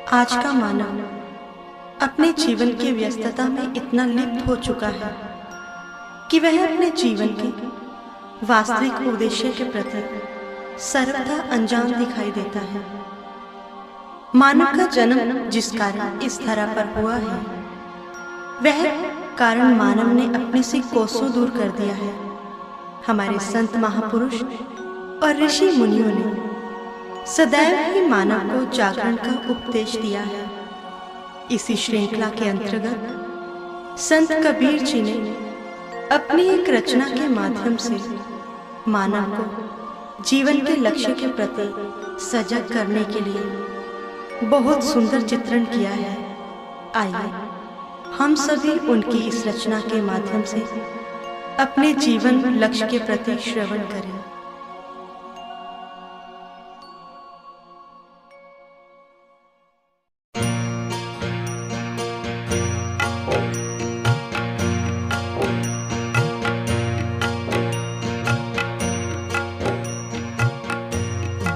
आज का मानव अपने जीवन की व्यस्तता में इतना लिप्त हो चुका है कि वह अपने जीवन के वास्तविक उद्देश्य के प्रति सर्वथा अनजान दिखाई देता है। मानव का जन्म जिस कारण इस धरा पर हुआ है, वह कारण मानव ने अपने से कोसों दूर कर दिया है। हमारे संत महापुरुष और ऋषि मुनियों ने सदैव ही मानव को जागरण का उपदेश दिया है। इसी श्रृंखला के अंतर्गत संत कबीर जी ने अपनी एक रचना के माध्यम से मानव को जीवन के लक्ष्य के प्रति सजग करने के लिए बहुत सुंदर चित्रण किया है। आइए हम सभी उनकी इस रचना के माध्यम से अपने जीवन लक्ष्य के प्रति श्रवण करें।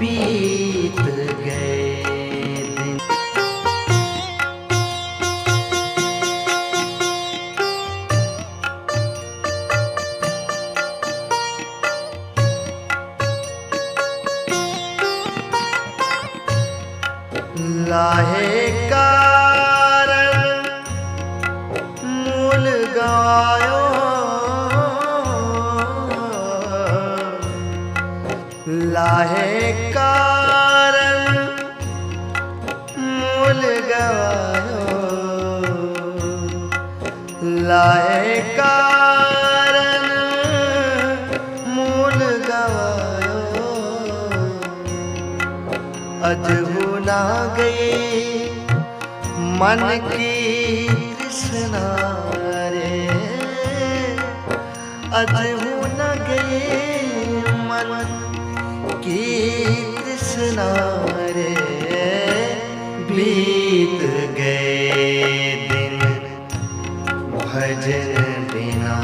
बीत गए दिन लाहे कारण मूल गवायो, लाहे कारण मूल गवायो, लाहे कारण मूल गवायो। अजहू ना गई मन की तृष्णा रे, अजहू न गई मन की तृष्णा रे। बीत गए दिन भजन बिना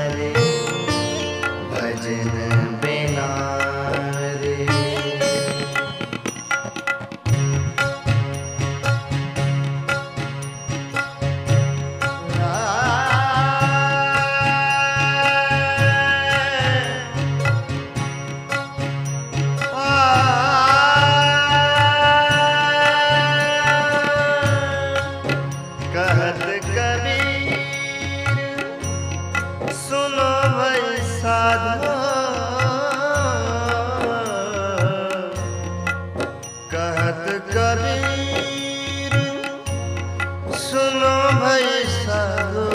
रे, भजन बिना रे। कहत कबीर सुनो भाई साधो, कहत कबीर सुनो भाई साधो,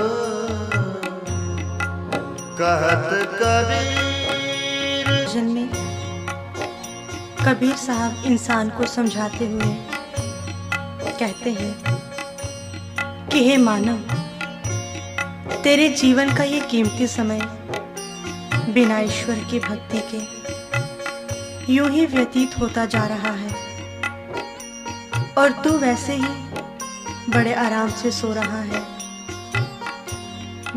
कहत कबीर। भजन में कबीर साहब इंसान को समझाते हुए कहते हैं कि हे मानव, तेरे जीवन का ये कीमती समय बिना ईश्वर की भक्ति के यूं ही व्यतीत होता जा रहा है और तू वैसे ही बड़े आराम से सो रहा है।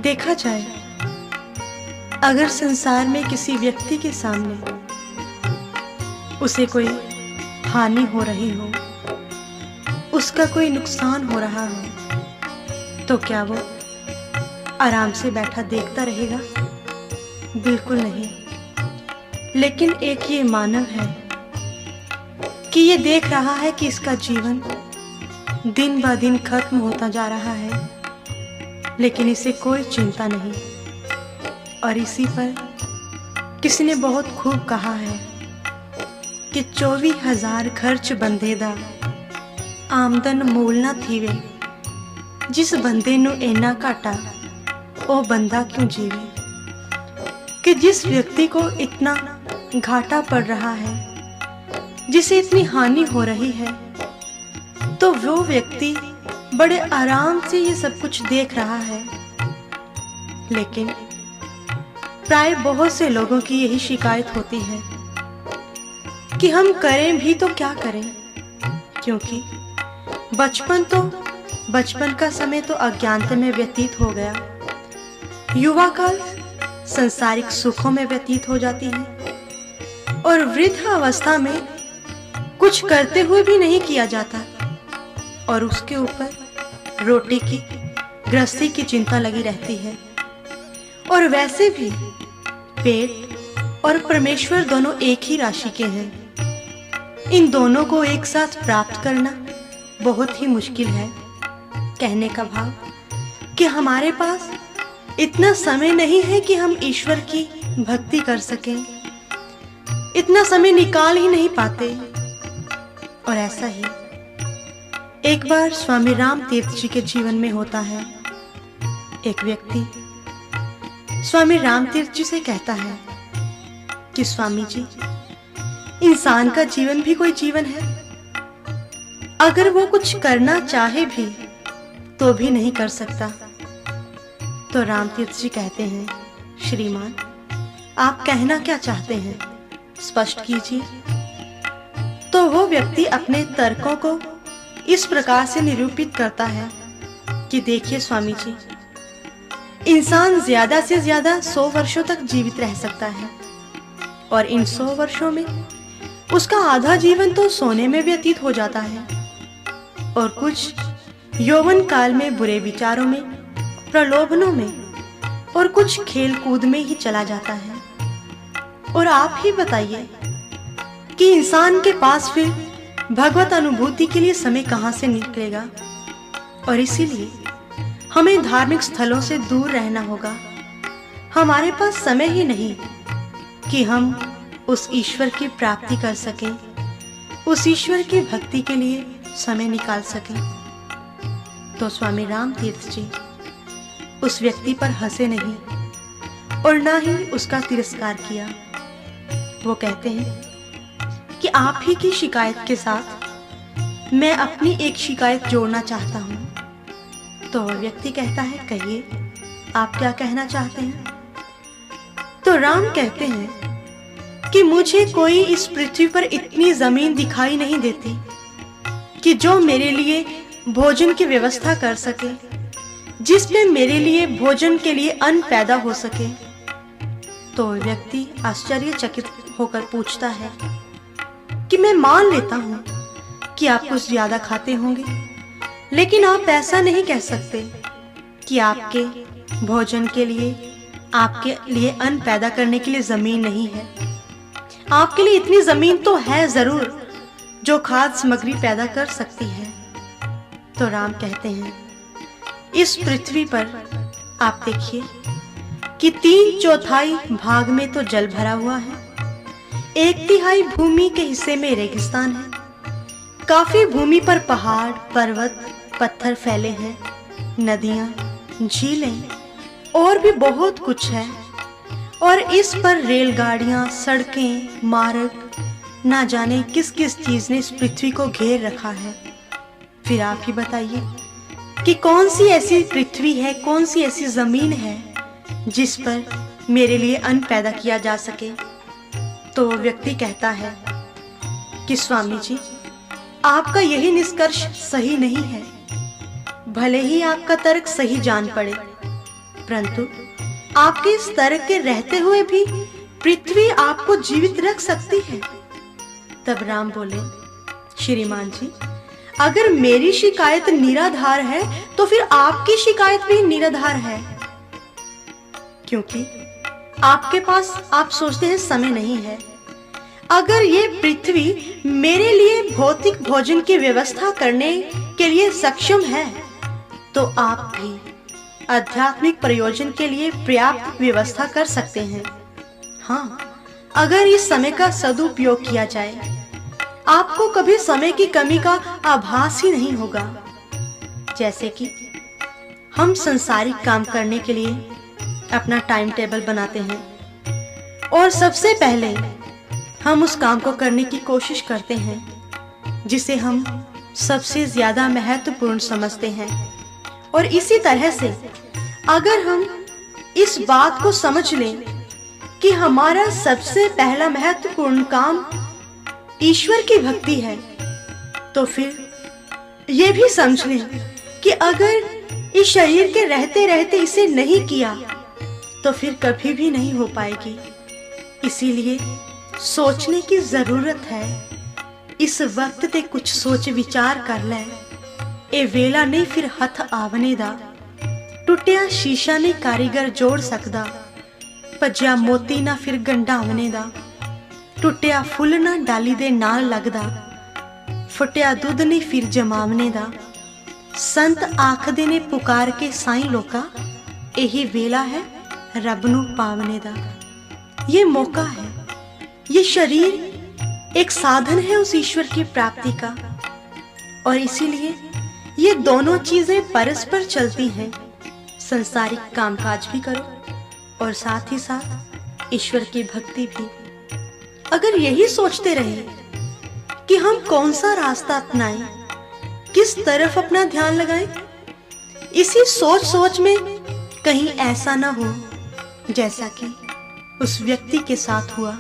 देखा जाए, अगर संसार में किसी व्यक्ति के सामने उसे कोई हानि हो रही हो, उसका कोई नुकसान हो रहा हो, तो क्या वो आराम से बैठा देखता रहेगा? बिल्कुल नहीं। लेकिन एक ये मानव है कि ये देख रहा है कि इसका जीवन दिन ब दिन खत्म होता जा रहा है, लेकिन इसे कोई चिंता नहीं। और इसी पर किसी ने बहुत खूब कहा है कि 24,000 खर्च बंधेदा आमदन मूल ना थीवे, जिस बंदे नू इन्ना घाटा वो बंदा क्यों जीवे। कि जिस व्यक्ति को इतना घाटा पड़ रहा है, जिसे इतनी हानि हो रही है, तो वो व्यक्ति बड़े आराम से ये सब कुछ देख रहा है। लेकिन प्राय बहुत से लोगों की यही शिकायत होती है कि हम करें भी तो क्या करें, क्योंकि बचपन का समय तो अज्ञानता में व्यतीत हो गया, युवा काल संसारिक सुखों में व्यतीत हो जाती है और वृद्ध अवस्था में कुछ करते हुए भी नहीं किया जाता। और उसके ऊपर रोटी की गृहस्थी की चिंता लगी रहती है। और वैसे भी पेट और परमेश्वर दोनों एक ही राशि के हैं। इन दोनों को एक साथ प्राप्त करना बहुत ही मुश्किल है। कहने का भाव कि हमारे पास इतना समय नहीं है कि हम ईश्वर की भक्ति कर सकें, इतना समय निकाल ही नहीं पाते। और ऐसा ही एक बार स्वामी राम तीर्थ जी के जीवन में होता है। एक व्यक्ति स्वामी राम तीर्थ जी से कहता है कि स्वामी जी, इंसान का जीवन भी कोई जीवन है, अगर वो कुछ करना चाहे भी तो भी नहीं कर सकता। तो राम तीर्थ जी कहते हैं, श्रीमान, आप कहना क्या चाहते हैं, स्पष्ट कीजिए। तो वो व्यक्ति अपने तर्कों को इस प्रकार से निरूपित करता है कि देखिए स्वामी जी, इंसान ज्यादा से ज्यादा 100 वर्षों तक जीवित रह सकता है और इन 100 वर्षों में उसका आधा जीवन तो सोने में व्यतीत हो जाता है और कुछ यौवन काल में बुरे विचारों में, प्रलोभनों में और कुछ खेल कूद में ही चला जाता है। और आप ही बताइए कि इंसान के पास फिर भगवत अनुभूति के लिए समय कहां से निकलेगा। और इसीलिए हमें धार्मिक स्थलों से दूर रहना होगा। हमारे पास समय ही नहीं कि हम उस ईश्वर की प्राप्ति कर सकें, उस ईश्वर की भक्ति के लिए समय निकाल सकें। तो स्वामी राम तीर्थ जी उस व्यक्ति पर हंसे नहीं और ना ही उसका तिरस्कार किया। वो कहते हैं कि आप ही की शिकायत के साथ मैं अपनी एक शिकायत जोड़ना चाहता हूं। तो वह व्यक्ति कहता है, कहिए, आप क्या कहना चाहते हैं। तो राम कहते हैं कि मुझे कोई इस पृथ्वी पर इतनी जमीन दिखाई नहीं देती कि जो मेरे लिए भोजन की व्यवस्था कर सके, जिसमें मेरे लिए भोजन के लिए अन्न पैदा हो सके। तो व्यक्ति आश्चर्यचकित होकर पूछता है कि मैं मान लेता हूं कि आप कुछ ज्यादा खाते होंगे, लेकिन आप ऐसा नहीं कह सकते कि आपके भोजन के लिए, आपके लिए अन्न पैदा करने के लिए जमीन नहीं है। आपके लिए इतनी जमीन तो है जरूर जो खाद्य सामग्री पैदा कर सकती है। तो राम कहते हैं, इस पृथ्वी पर आप देखिए कि 3/4 भाग में तो जल भरा हुआ है, 1/3 भूमि के हिस्से में रेगिस्तान है, काफी भूमि पर पहाड़, पर्वत, पत्थर फैले हैं, नदियां, झीलें और भी बहुत कुछ है। और इस पर रेलगाड़ियां, सड़कें, मार्ग, ना जाने किस किस चीज ने इस पृथ्वी को घेर रखा है। फिर आप ही बताइए कि कौन सी ऐसी पृथ्वी है, कौन सी ऐसी जमीन है जिस पर मेरे लिए अन्न पैदा किया जा सके। तो वो व्यक्ति कहता है कि स्वामी जी, आपका यही निष्कर्ष सही नहीं है। भले ही आपका तर्क सही जान पड़े, परंतु आपके इस तर्क के रहते हुए भी पृथ्वी आपको जीवित रख सकती है। तब राम बोले, श्रीमान जी, अगर मेरी शिकायत निराधार है तो फिर आपकी शिकायत भी निराधार है, क्योंकि आपके पास, आप सोचते हैं, समय नहीं है। अगर ये पृथ्वी मेरे लिए भौतिक भोजन की व्यवस्था करने के लिए सक्षम है तो आप भी आध्यात्मिक प्रयोजन के लिए पर्याप्त व्यवस्था कर सकते हैं। हाँ, अगर इस समय का सदुपयोग किया जाए, आपको कभी समय की कमी का आभास ही नहीं होगा। जैसे कि हम संसारिक काम करने के लिए अपना टाइम टेबल बनाते हैं और सबसे पहले हम उस काम को करने की कोशिश करते हैं जिसे हम सबसे ज्यादा महत्वपूर्ण समझते हैं। और इसी तरह से अगर हम इस बात को समझ लें कि हमारा सबसे पहला महत्वपूर्ण काम ईश्वर की भक्ति है, तो फिर ये भी समझ लें कि अगर इस शरीर के रहते रहते इसे नहीं किया तो फिर कभी भी नहीं हो पाएगी। इसीलिए सोचने की जरूरत है। इस वक्त पे कुछ सोच विचार कर लें ਇਹ ਵੇਲਾ ਨਹੀਂ ਫਿਰ ਹੱਥ ਆਵਨੇ ਦਾ, ਟੁੱਟਿਆ ਸ਼ੀਸ਼ਾ ਨਹੀਂ ਕਾਰੀਗਰ ਜੋੜ ਸਕਦਾ, ਭੱਜਿਆ ਮੋਤੀ ਨਾ ਫਿਰ ਗੰਢਾਵਨੇ ਦਾ, ਟੁੱਟਿਆ ਫੁੱਲ ਨਾ ਡਾਲੀ ਦੇ ਨਾਲ ਲੱਗਦਾ, ਫੁੱਟਿਆ ਦੁੱਧ ਨਹੀਂ ਫਿਰ ਜਮਾਵਨੇ ਦਾ। ਸੰਤ ਆਖਦੇ ਨੇ ਪੁਕਾਰ ਕੇ ਸਾਈਂ ਲੋका, यही वेला है रब नू पावने दा। ये मौका है, ये शरीर एक साधन है उस ईश्वर की प्राप्ति का, और इसीलिए ये दोनों चीजें परस्पर चलती हैं। संसारिक कामकाज भी करो और साथ ही साथ ईश्वर की भक्ति भी। अगर यही सोचते रहे कि हम कौन सा रास्ता अपनाएं, किस तरफ अपना ध्यान लगाएं, इसी सोच सोच में कहीं ऐसा ना हो जैसा कि उस व्यक्ति के साथ हुआ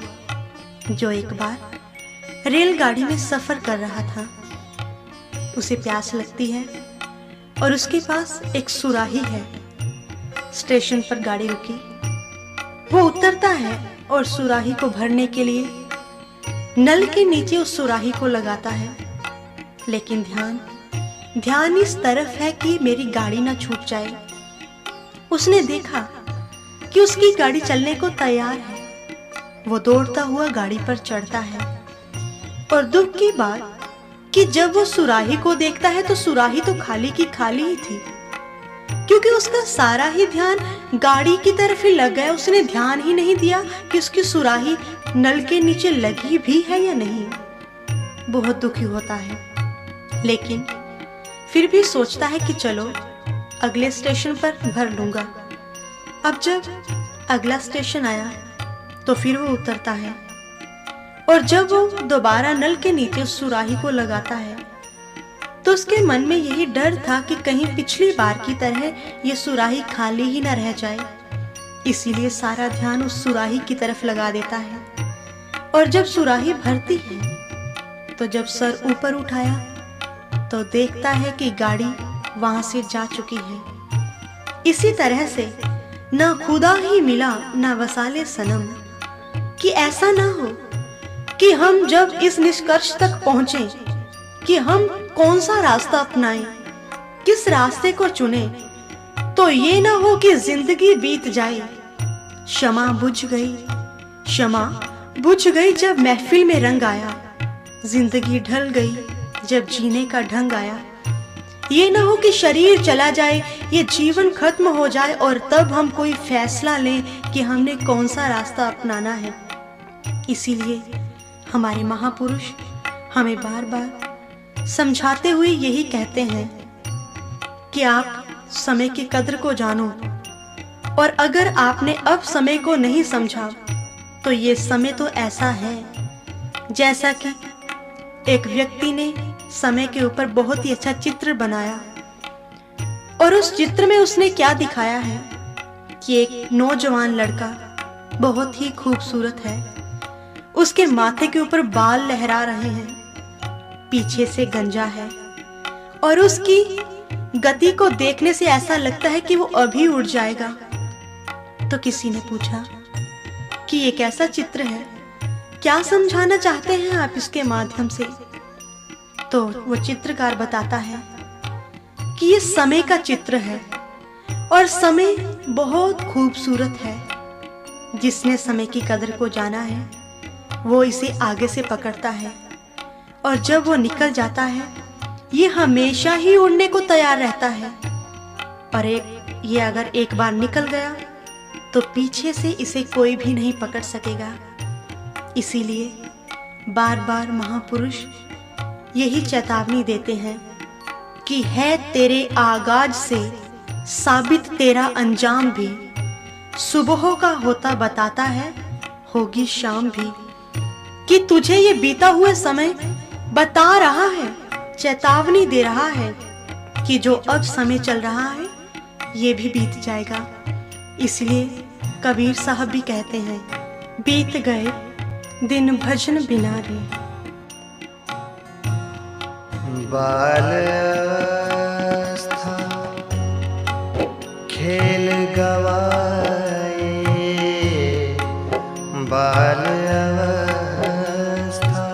जो एक बार रेलगाड़ी में सफर कर रहा था। उसे प्यास लगती है और उसके पास एक सुराही है। स्टेशन पर गाड़ी रुकी, वो उतरता है और सुराही को भरने के लिए नल के नीचे उस सुराही को लगाता है, लेकिन ध्यान इस तरफ है कि मेरी गाड़ी ना छूट जाए। उसने देखा कि उसकी गाड़ी चलने को तैयार है। वो दौड़ता हुआ गाड़ी पर चढ़ता है और दुख की बात कि जब वो सुराही को देखता है तो सुराही तो खाली की खाली ही थी, क्योंकि उसका सारा ही ध्यान गाड़ी की तरफ ही लग गया। उसने ध्यान ही नहीं दिया कि उसकी सुराही नल के नीचे लगी भी है या नहीं। बहुत दुखी होता है, लेकिन फिर भी सोचता है कि चलो अगले स्टेशन पर भर लूंगा। अब जब अगला स्टेशन आया तो फिर वो उतरता है, और जब वो दोबारा नल के नीचे सुराही को लगाता है तो उसके मन में यही डर था कि कहीं पिछली बार की तरह ये सुराही खाली ही न रह जाए। इसीलिए सारा ध्यान उस सुराही की तरफ लगा देता है। और जब सुराही भरती है तो जब सर ऊपर उठाया तो देखता है कि गाड़ी वहां से जा चुकी है। इसी तरह से ना खुदा ही मिला ना वसाले सनम, कि ऐसा ना हो कि हम जब इस निष्कर्ष तक पहुंचे कि हम कौन सा रास्ता अपनाएं, किस रास्ते को चुने, तो ये ना हो कि जिंदगी बीत जाए। शमा बुझ गई जब महफिल में रंग आया, जिंदगी ढल गई जब जीने का ढंग आया। ये ना हो कि शरीर चला जाए, ये जीवन खत्म हो जाए और तब हम कोई फैसला लें कि हमने कौन सा रास्ता अपनाना है। इसीलिए हमारे महापुरुष हमें बार बार समझाते हुए यही कहते हैं कि आप समय की कद्र को जानो, और अगर आपने अब समय को नहीं समझा तो ये समय तो ऐसा है जैसा कि एक व्यक्ति ने समय के ऊपर बहुत ही अच्छा चित्र बनाया, और उस चित्र में उसने क्या दिखाया है कि एक नौजवान लड़का बहुत ही खूबसूरत है। उसके माथे के ऊपर बाल लहरा रहे हैं, पीछे से गंजा है, और उसकी गति को देखने से ऐसा लगता है कि वो अभी उड़ जाएगा। तो किसी ने पूछा कि ये कैसा चित्र है, क्या समझाना चाहते हैं आप इसके माध्यम से? तो वो चित्रकार बताता है कि ये समय का चित्र है, और समय बहुत खूबसूरत है। जिसने समय की कदर को जाना है वो इसे आगे से पकड़ता है, और जब वो निकल जाता है ये हमेशा ही उड़ने को तैयार रहता है। और ये अगर एक बार निकल गया तो पीछे से इसे कोई भी नहीं पकड़ सकेगा। इसीलिए बार बार महापुरुष यही चेतावनी देते हैं कि है तेरे आगाज से साबित तेरा अंजाम भी, सुबह का होता बताता है होगी शाम भी। कि तुझे ये बीता हुआ समय बता रहा है, चेतावनी दे रहा है कि जो अब समय चल रहा है ये भी बीत जाएगा। इसलिए कबीर साहब भी कहते हैं, बीत गए दिन भजन बिना रे। बाल अवस्था खेल गवाए, बाल अवस्था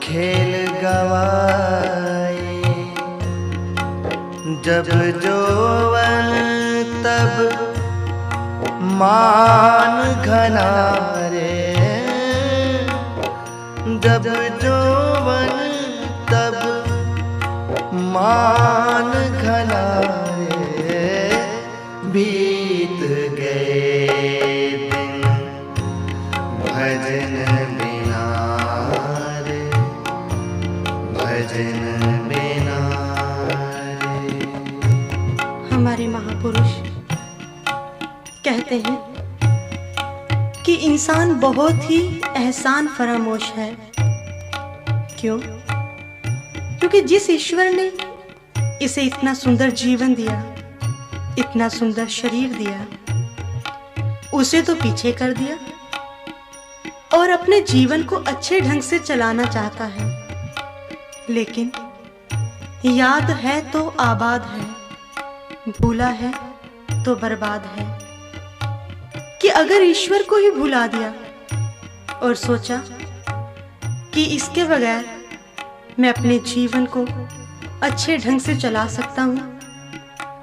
खेल गवाए, जब जोवन तब मान घना रे, जब जोवन तब मान घना रे, बीत गए दिन भजन बिना रे, भजन बिना रे। हमारे महापुरुष कहते हैं कि इंसान बहुत ही एहसान फरामोश है। क्यों? क्योंकि जिस ईश्वर ने इसे इतना सुंदर जीवन दिया, इतना सुंदर शरीर दिया, उसे तो पीछे कर दिया और अपने जीवन को अच्छे ढंग से चलाना चाहता है। लेकिन याद है तो आबाद है, भूला है तो बर्बाद है। कि अगर ईश्वर को ही भुला दिया और सोचा कि इसके बगैर मैं अपने जीवन को अच्छे ढंग से चला सकता हूं,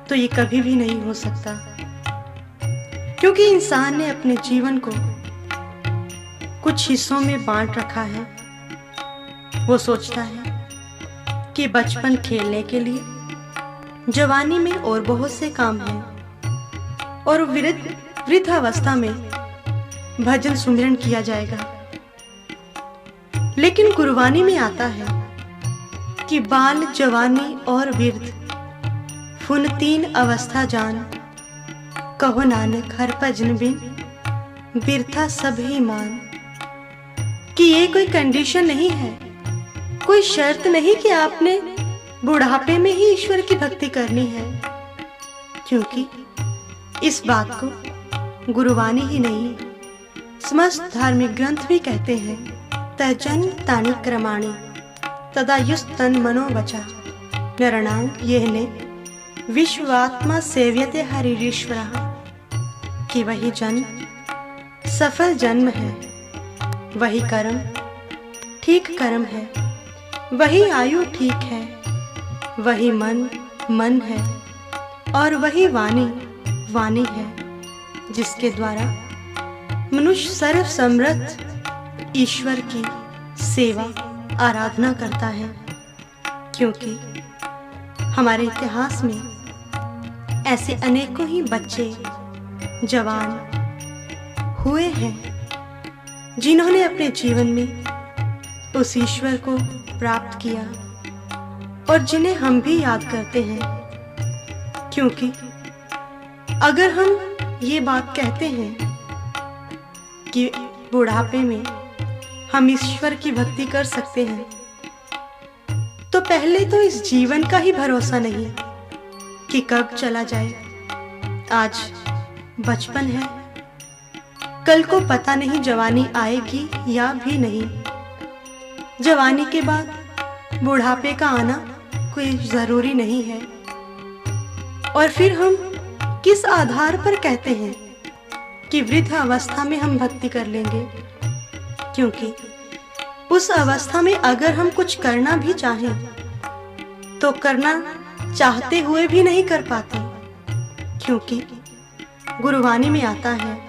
तो ये कभी भी नहीं हो सकता। क्योंकि इंसान ने अपने जीवन को कुछ हिस्सों में बांट रखा है। वो सोचता है कि बचपन खेलने के लिए, जवानी में और बहुत से काम हैं, और वृद्धावस्था में भजन सुमिरन किया जाएगा। लेकिन गुरबानी में आता है कि बाल, जवानी और वृद्ध फुन तीन अवस्था जान, कहो नानक हर भजन बिन बिरथा सब ही मान। कि ये कोई कंडीशन नहीं है, कोई शर्त नहीं कि आपने बुढ़ापे में ही ईश्वर की भक्ति करनी है। क्योंकि इस बात को गुरुवाणी ही नहीं, समस्त धार्मिक ग्रंथ भी कहते हैं, तजन तानि क्रमाणि तदा युस्तन मनोवचा नरणांग येहने विश्वात्मा सेव्यते हरिरीश्वरः। कि वही जन्म सफल जन्म है, वही कर्म ठीक कर्म है, वही आयु ठीक है, वही मन है, और वही वाणी है, जिसके द्वारा मनुष्य सर्व समर्थ ईश्वर की सेवा आराधना करता है। क्योंकि हमारे इतिहास में ऐसे अनेकों ही बच्चे, जवान हुए हैं जिन्होंने अपने जीवन में उस ईश्वर को प्राप्त किया और जिन्हें हम भी याद करते हैं। क्योंकि अगर हम ये बात कहते हैं कि बुढ़ापे में हम ईश्वर की भक्ति कर सकते हैं, तो पहले तो इस जीवन का ही भरोसा नहीं कि कब चला जाए। आज बचपन है, कल को पता नहीं जवानी आएगी या भी नहीं। जवानी के बाद बुढ़ापे का आना कोई जरूरी नहीं है। और फिर हम किस आधार पर कहते हैं कि वृद्ध अवस्था में हम भक्ति कर लेंगे? क्योंकि उस अवस्था में अगर हम कुछ करना भी चाहें तो करना चाहते हुए भी नहीं कर पाते। क्योंकि गुरुवाणी में आता है,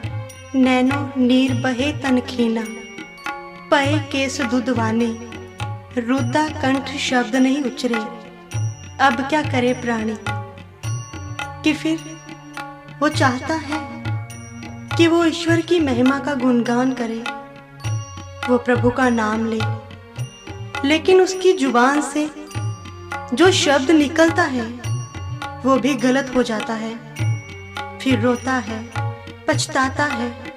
नैनो नीर बहे तन खीना, पए केस दुधवाने, रुद्दा कंठ शब्द नहीं उचरे, अब क्या करे प्राणी। कि फिर वो चाहता है कि वो ईश्वर की महिमा का गुणगान करे, वो प्रभु का नाम ले, लेकिन उसकी जुबान से जो शब्द निकलता है वो भी गलत हो जाता है। फिर रोता है, पछताता है,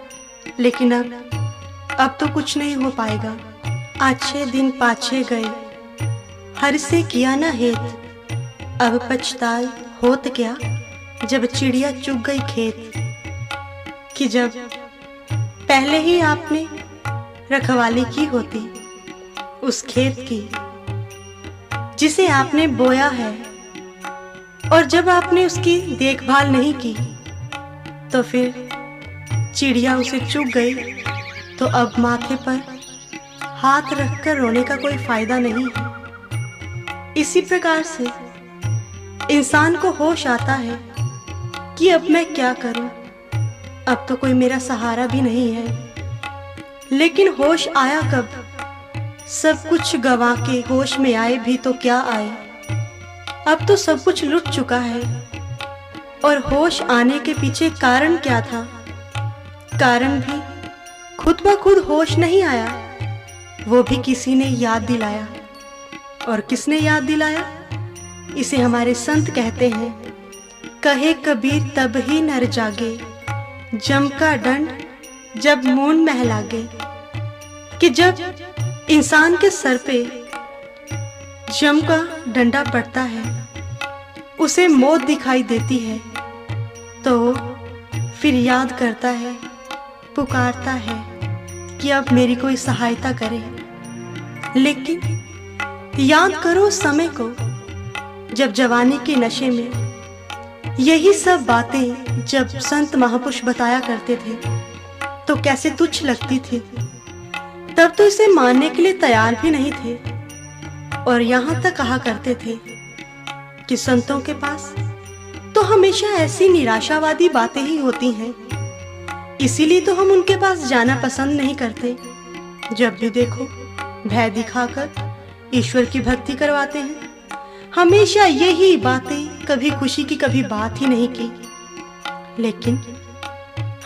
लेकिन अब तो कुछ नहीं हो पाएगा। अच्छे दिन पाछे गए, हर से किया ना हेत, अब पछताए होत क्या, जब चिड़िया चुग गई खेत। कि जब पहले ही आपने रखवाली की होती उस खेत की जिसे आपने बोया है, और जब आपने उसकी देखभाल नहीं की तो फिर चिड़िया उसे चुग गई, तो अब माथे पर हाथ रखकर रोने का कोई फायदा नहीं है। इसी प्रकार से इंसान को होश आता है कि अब मैं क्या करूं, अब तो कोई मेरा सहारा भी नहीं है। लेकिन होश आया कब? सब कुछ गंवा के होश में आए भी तो क्या आए, अब तो सब कुछ लुट चुका है। और होश आने के पीछे कारण क्या था? कारण भी खुद ब खुद होश नहीं आया, वो भी किसी ने याद दिलाया। और किसने याद दिलाया? इसे हमारे संत कहते हैं, कहे कबीर तब ही नर जागे, जम का दंड जब मून महलागे। कि जब इंसान के सर पे जम का डंडा पड़ता है, उसे मौत दिखाई देती है, तो फिर याद करता है, पुकारता है कि अब मेरी कोई सहायता करे। लेकिन याद करो उस समय को जब जवानी के नशे में यही सब बातें जब संत महापुरुष बताया करते थे तो कैसे तुच्छ लगती थी। तब तो इसे मानने के लिए तैयार भी नहीं थे, और यहाँ तक कहा करते थे कि संतों के पास तो हमेशा ऐसी निराशावादी बातें ही होती हैं, इसीलिए तो हम उनके पास जाना पसंद नहीं करते। जब भी देखो भय दिखाकर ईश्वर की भक्ति करवाते हैं, हमेशा यही बातें, कभी खुशी की कभी बात ही नहीं की। लेकिन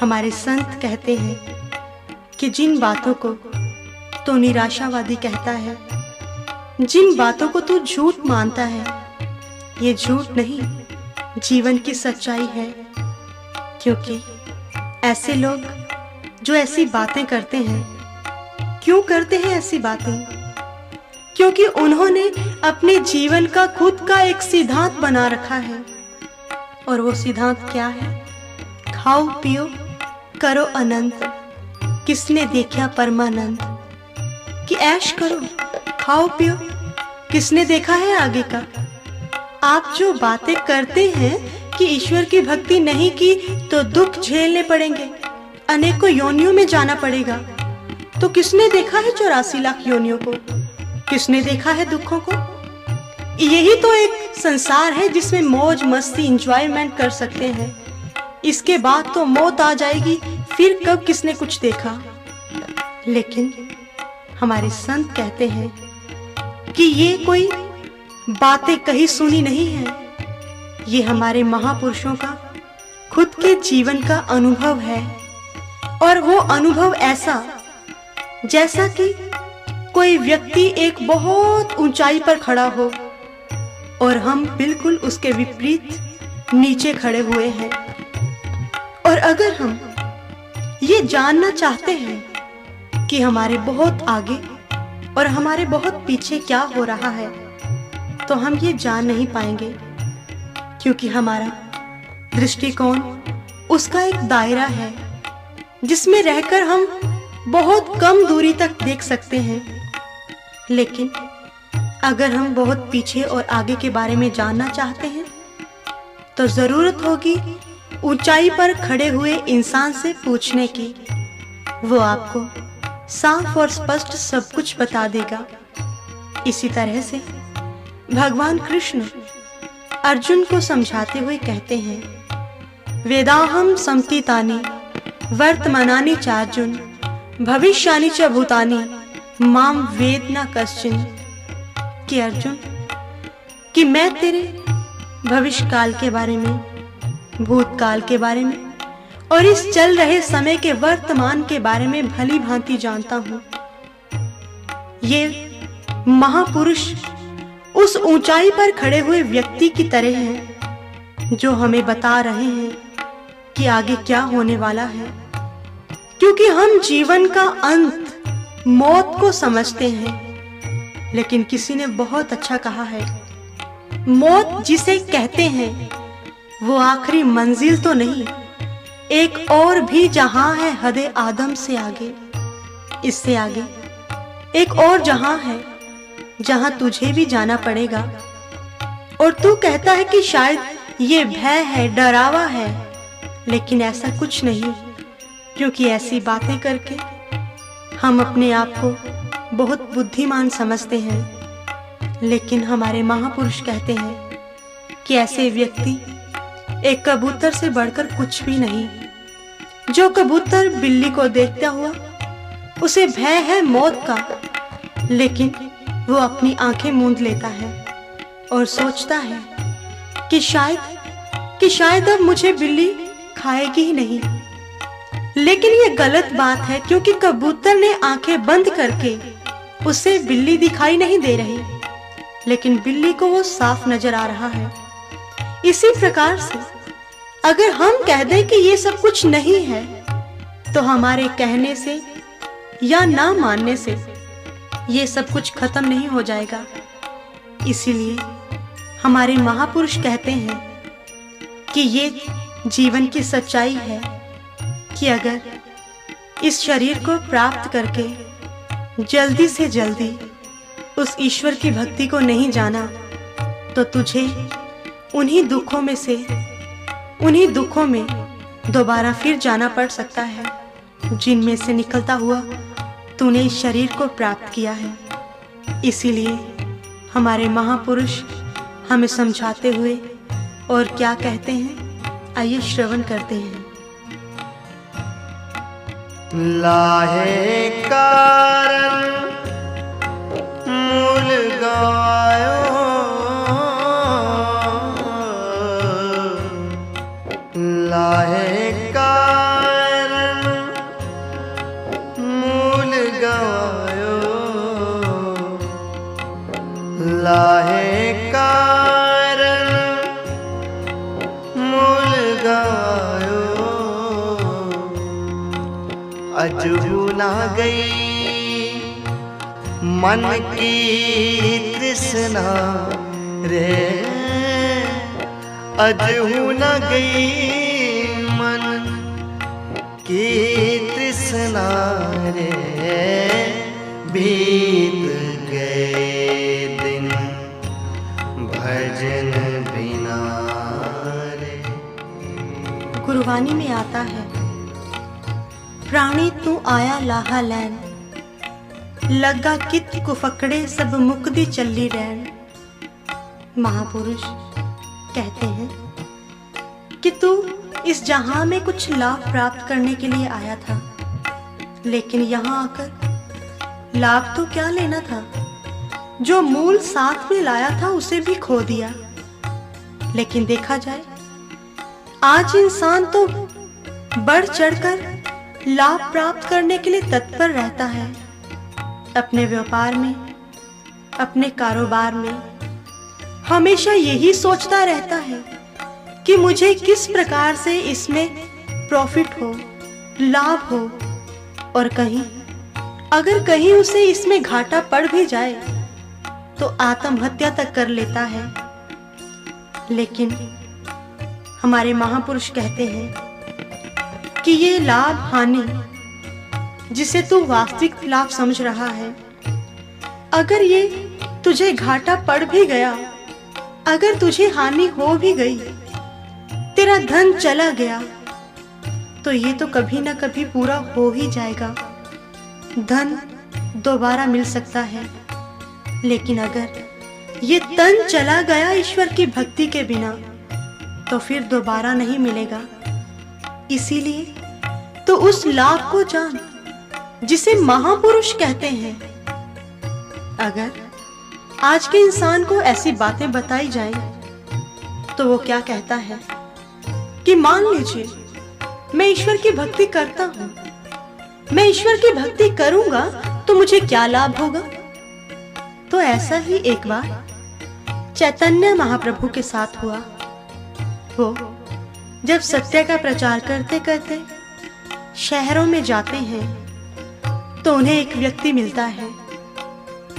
हमारे संत कहते हैं कि जिन बातों को तो निराशावादी कहता है, जिन बातों को तू झूठ मानता है, ये झूठ नहीं, जीवन की सच्चाई है। क्योंकि ऐसे लोग जो ऐसी बातें करते हैं, क्यों करते हैं ऐसी बातें? क्योंकि उन्होंने अपने जीवन का खुद का एक सिद्धांत बना रखा है। और वो सिद्धांत क्या है? खाओ पियो करो अनंत, किसने देखा परमानंद। कि ऐश करो, खाओ पियो, किसने देखा है आगे का। आप जो बातें करते हैं कि ईश्वर की भक्ति नहीं की तो दुख झेलने पड़ेंगे, अनेकों योनियों में जाना पड़ेगा, तो किसने देखा है 84 लाख योनियों को? किसने देखा है दुखों को? यही तो एक संसार है जिसमें मौज मस्ती एंजॉयमेंट कर सकते हैं। इसके बाद तो मौत आ जाएगी, फिर कब किसने कुछ देखा। लेकिन हमारे संत कहते हैं कि ये कोई बातें कहीं सुनी नहीं है, ये हमारे महापुरुषों का खुद के जीवन का अनुभव है। और वो अनुभव ऐसा जैसा कि कोई व्यक्ति एक बहुत ऊंचाई पर खड़ा हो और हम बिल्कुल उसके विपरीत नीचे खड़े हुए हैं। और अगर हम ये जानना चाहते हैं कि हमारे बहुत आगे और हमारे बहुत पीछे क्या हो रहा है, तो हम ये जान नहीं पाएंगे, क्योंकि हमारा दृष्टिकोण उसका एक दायरा है जिसमें रहकर हम बहुत कम दूरी तक देख सकते हैं। लेकिन अगर हम बहुत पीछे और आगे के बारे में जानना चाहते हैं तो जरूरत होगी ऊंचाई पर खड़े हुए इंसान से पूछने की। वो आपको साफ और स्पष्ट सब कुछ बता देगा। इसी तरह से भगवान कृष्ण अर्जुन को समझाते हुए कहते हैं, वेदाहम समतीतानि वर्तमानानि चार्जुन भविष्यानि च भूतानि माम वेद न कश्चिन। कि अर्जुन, कि मैं तेरे भविष्य काल के बारे में, भूतकाल के बारे में और इस चल रहे समय के वर्तमान के बारे में भली भांति जानता हूं। ये महापुरुष उस ऊंचाई पर खड़े हुए व्यक्ति की तरह हैं जो हमें बता रहे हैं कि आगे क्या होने वाला है। क्योंकि हम जीवन का अंत मौत को समझते हैं, लेकिन किसी ने बहुत अच्छा कहा है, मौत जिसे कहते हैं वो आखिरी मंजिल तो नहीं, एक और भी जहां है हदे आदम से आगे। इससे आगे एक और जहां है जहां तुझे भी जाना पड़ेगा। और तू कहता है कि शायद ये भय है, डरावा है, लेकिन ऐसा कुछ नहीं, क्योंकि ऐसी बातें करके हम अपने आप को बहुत बुद्धिमान समझते हैं। लेकिन हमारे महापुरुष कहते हैं कि ऐसे व्यक्ति एक कबूतर से बढ़कर कुछ भी नहीं। जो कबूतर बिल्ली को देखता हुआ उसे भय है मौत का, लेकिन वो अपनी आंखें मूंद लेता है और सोचता है कि शायद अब मुझे बिल्ली खाएगी ही नहीं। लेकिन ये गलत बात है, क्योंकि कबूतर ने आंखें बंद करके उसे बिल्ली दिखाई नहीं दे रही, लेकिन बिल्ली को वो साफ नजर आ रहा है। इसी प्रकार से अगर हम कह दें कि ये सब कुछ नहीं है, तो हमारे कहने से या ना मानने से ये सब कुछ खत्म नहीं हो जाएगा। इसीलिए हमारे महापुरुष कहते हैं कि ये जीवन की सच्चाई है कि अगर इस शरीर को प्राप्त करके जल्दी से जल्दी उस ईश्वर की भक्ति को नहीं जाना, तो तुझे उन्हीं दुखों में दोबारा फिर जाना पड़ सकता है, जिनमें से निकलता हुआ तूने इस शरीर को प्राप्त किया है। इसीलिए हमारे महापुरुष हमें समझाते हुए और क्या कहते हैं, आइए श्रवण करते हैं। लाहे कारण मूल गवायो, लाहे कारण मूल गवायो, लाहे कारण मूल गवायो। अजहू ना गई मन की तृष्णा रे, अजहू ना गई मन की तृष्णा रे, बीत गए दिन भजन बिना रे। गुरबानी में आता है, प्राणी तू आया लाहा लैन, लगा कित कुफकड़े सब मुक्ति चली रैन। महापुरुष कहते हैं कि तू इस जहां में कुछ लाभ प्राप्त करने के लिए आया था, लेकिन यहाँ आकर लाभ तो क्या लेना था, जो मूल साथ में लाया था उसे भी खो दिया। लेकिन देखा जाए, आज इंसान तो बढ़ चढ़कर लाभ प्राप्त करने के लिए तत्पर रहता है। अपने व्यापार में, अपने कारोबार में हमेशा यही सोचता रहता है कि मुझे किस प्रकार से इसमें प्रॉफिट हो, लाभ हो, और अगर कहीं उसे इसमें घाटा पड़ भी जाए तो आत्महत्या तक कर लेता है। लेकिन हमारे महापुरुष कहते हैं कि ये लाभ हानि जिसे तू वास्तविक लाभ समझ रहा है, अगर ये तुझे घाटा पड़ भी गया, अगर तुझे हानि हो भी गई, तेरा धन चला गया, तो ये तो कभी ना कभी पूरा हो ही जाएगा। धन दोबारा मिल सकता है, लेकिन अगर ये तन चला गया ईश्वर की भक्ति के बिना, तो फिर दोबारा नहीं मिलेगा। इसीलिए तो उस लाभ को जान जिसे महापुरुष कहते हैं। अगर आज के इंसान को ऐसी बातें बताई जाए तो वो क्या कहता है कि मान लीजिए मैं ईश्वर की भक्ति करता हूं, मैं ईश्वर की भक्ति करूंगा तो मुझे क्या लाभ होगा। तो ऐसा ही एक बार चैतन्य महाप्रभु के साथ हुआ। वो जब सत्य का प्रचार करते करते शहरों में जाते हैं तो उन्हें एक व्यक्ति मिलता है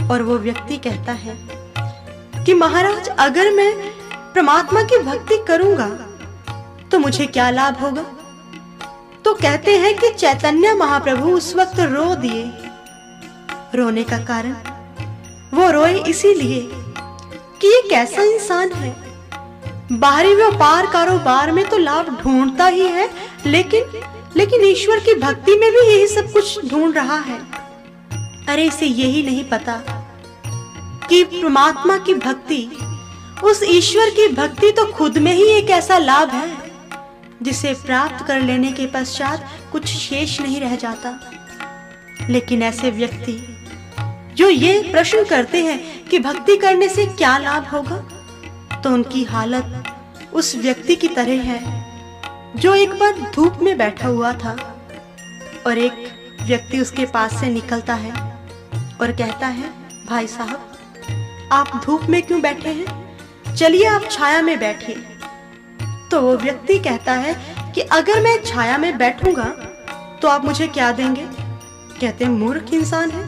और वो व्यक्ति कहता है कि महाराज, अगर मैं परमात्मा की भक्ति करूंगा तो मुझे क्या लाभ होगा। तो कहते हैं कि चैतन्य महाप्रभु उस वक्त रो दिए। रोने का कारण वो रोए इसीलिए कि ये कैसा इंसान है, बाहरी व्यापार कारोबार में तो लाभ ढूंढता ही है, लेकिन ईश्वर की भक्ति में भी यही सब कुछ ढूंढ रहा है। अरे इसे यही नहीं पता कि परमात्मा की भक्ति उस ईश्वर की भक्ति तो खुद में ही एक ऐसा लाभ है जिसे प्राप्त कर लेने के पश्चात कुछ शेष नहीं रह जाता। लेकिन ऐसे व्यक्ति जो ये प्रश्न करते हैं कि भक्ति करने से क्या लाभ होगा, तो उनकी हालत उस व्यक्ति की तरह है जो एक बार धूप में बैठा हुआ था और एक व्यक्ति उसके पास से निकलता है और कहता है, भाई साहब आप धूप में क्यों बैठे हैं, चलिए आप छाया में बैठिए। तो वो व्यक्ति कहता है कि अगर मैं छाया में बैठूंगा तो आप मुझे क्या देंगे। कहते हैं, मूर्ख इंसान है,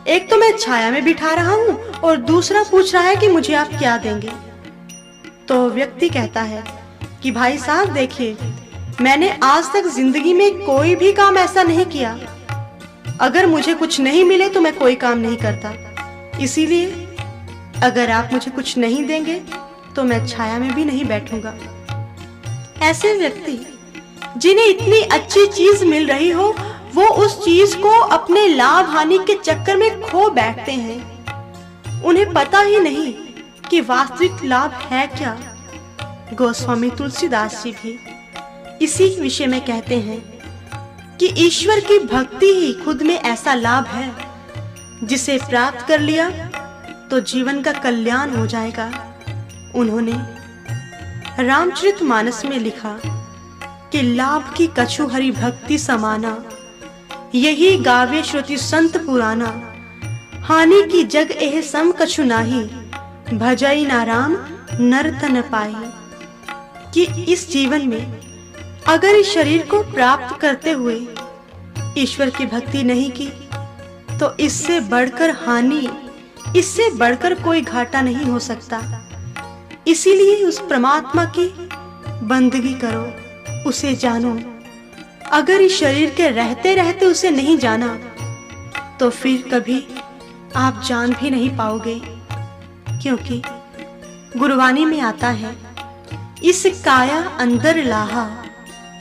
एक तो मैं छाया में बिठा रहा हूं और दूसरा पूछ रहा है कि मुझे आप क्या देंगे। तो व्यक्ति कहता है कि भाई साहब देखिए, मैंने आज तक जिंदगी में कोई भी काम ऐसा नहीं किया, अगर मुझे कुछ नहीं मिले तो मैं कोई काम नहीं करता, इसीलिए अगर आप मुझे कुछ नहीं देंगे तो मैं छाया में भी नहीं बैठूंगा। ऐसे व्यक्ति जिन्हें इतनी अच्छी चीज मिल रही हो, वो उस चीज को अपने लाभ हानि के चक्कर में खो बैठते हैं। उन्हें पता ही नहीं कि वास्तविक लाभ है क्या। गोस्वामी तुलसीदास जी भी इसी विषय में कहते हैं कि ईश्वर की भक्ति ही खुद में ऐसा लाभ है जिसे प्राप्त कर लिया तो जीवन का कल्याण हो जाएगा। उन्होंने रामचरितमानस में लिखा कि लाभ की कछु हरि भक्ति समाना, यही गावे श्रुति संत पुराना, हानि की जग एह सम कछु नाही, भजई ना राम नर तन पाई। कि इस जीवन में अगर इस शरीर को प्राप्त करते हुए ईश्वर की भक्ति नहीं की तो इससे बढ़कर हानि, इससे बढ़कर कोई घाटा नहीं हो सकता। इसीलिए उस परमात्मा की बंदगी करो, उसे जानो। अगर इस शरीर के रहते रहते उसे नहीं जाना तो फिर कभी आप जान भी नहीं पाओगे। क्योंकि गुरबानी में आता है, इस काया अंदर लाहा,